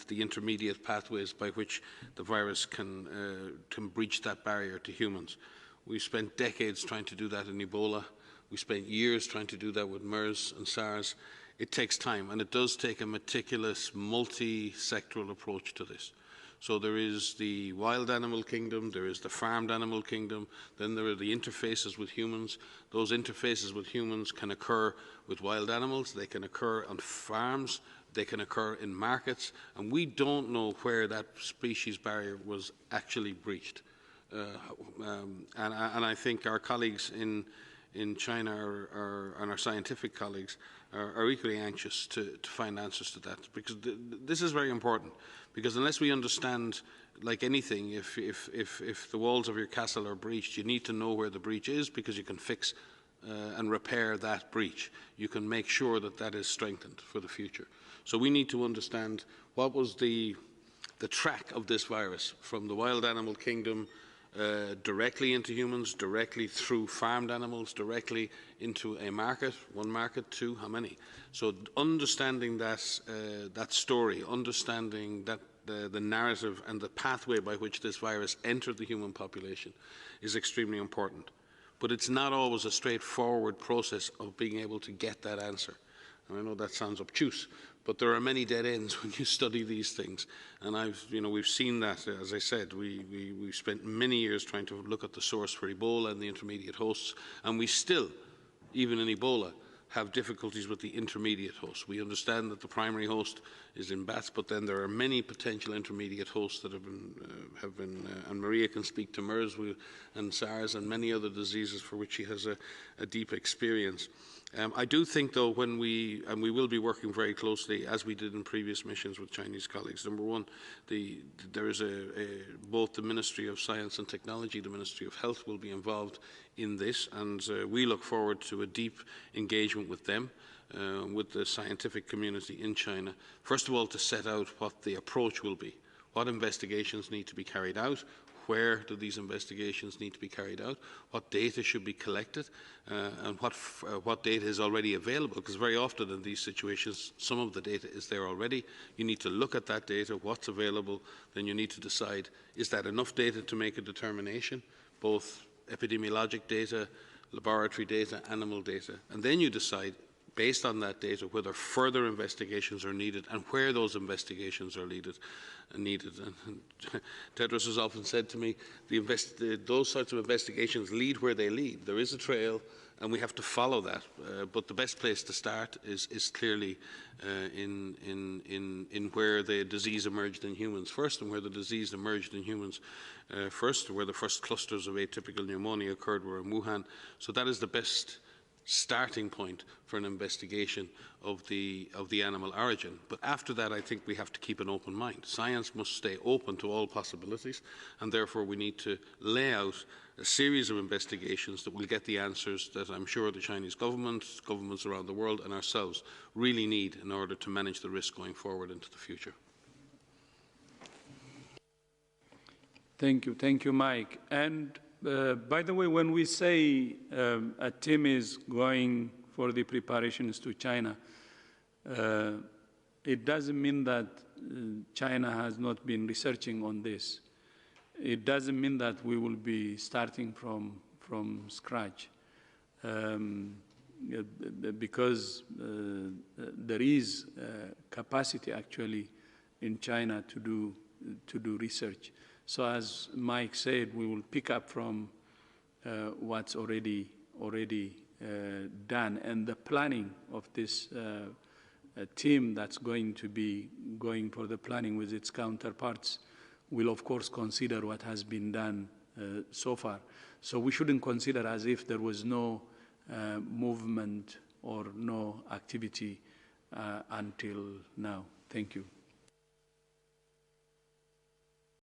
the intermediate pathways by which the virus can breach that barrier to humans. We spent decades trying to do that in Ebola. We spent years trying to do that with MERS and SARS. It takes time, and it does take a meticulous, multi-sectoral approach to this. So there is the wild animal kingdom, there is the farmed animal kingdom, then there are the interfaces with humans. Those interfaces with humans can occur with wild animals, they can occur on farms, they can occur in markets, and we don't know where that species barrier was actually breached. And I think our colleagues in China and our scientific colleagues are equally anxious to find answers to that, because this is very important. Because unless we understand, like anything, if the walls of your castle are breached, you need to know where the breach is, because you can fix and repair that breach. You can make sure that that is strengthened for the future. So we need to understand what was the track of this virus from the wild animal kingdom directly into humans, directly through farmed animals, directly into a market, one market, two, how many? So understanding that story, understanding that the narrative and the pathway by which this virus entered the human population is extremely important. But it's not always a straightforward process of being able to get that answer. And I know that sounds obtuse, but there are many dead ends when you study these things. And we've seen that, as I said, we've spent many years trying to look at the source for Ebola and the intermediate hosts, and we still, even in Ebola, have difficulties with the intermediate hosts. We understand that the primary host is in bats, but then there are many potential intermediate hosts that have been and Maria can speak to MERS and SARS and many other diseases for which she has a deep experience. I do think, though, and we will be working very closely, as we did in previous missions with Chinese colleagues. Number one, there is both the Ministry of Science and Technology, the Ministry of Health will be involved in this, and we look forward to a deep engagement with them, with the scientific community in China. First of all, to set out what the approach will be, what investigations need to be carried out, where do these investigations need to be carried out, what data should be collected, and what data is already available, because very often in these situations some of the data is there already. You need to look at that data, what's available, then you need to decide, is that enough data to make a determination, both epidemiologic data, laboratory data, animal data, and then you decide, based on that data, whether further investigations are needed and where those investigations are needed. And Tedros has often said to me, those sorts of investigations lead where they lead. There is a trail, and we have to follow that. But the best place to start is clearly in where the disease emerged in humans first, and where the disease emerged in humans first, where the first clusters of atypical pneumonia occurred were in Wuhan. So that is the best starting point for an investigation of the animal origin. But after that, I think we have to keep an open mind. Science must stay open to all possibilities, and therefore we need to lay out a series of investigations that will get the answers that I'm sure the Chinese government, governments around the world, and ourselves really need in order to manage the risk going forward into the future. Thank you, Mike. And by the way, when we say a team is going for the preparations to China, it doesn't mean that China has not been researching on this. It doesn't mean that we will be starting from scratch, because there is capacity actually in China to do research. So as Mike said, we will pick up from what's already done, and the planning of this team that's going to be going for the planning with its counterparts will of course consider what has been done so far. So we shouldn't consider as if there was no movement or no activity until now. Thank you.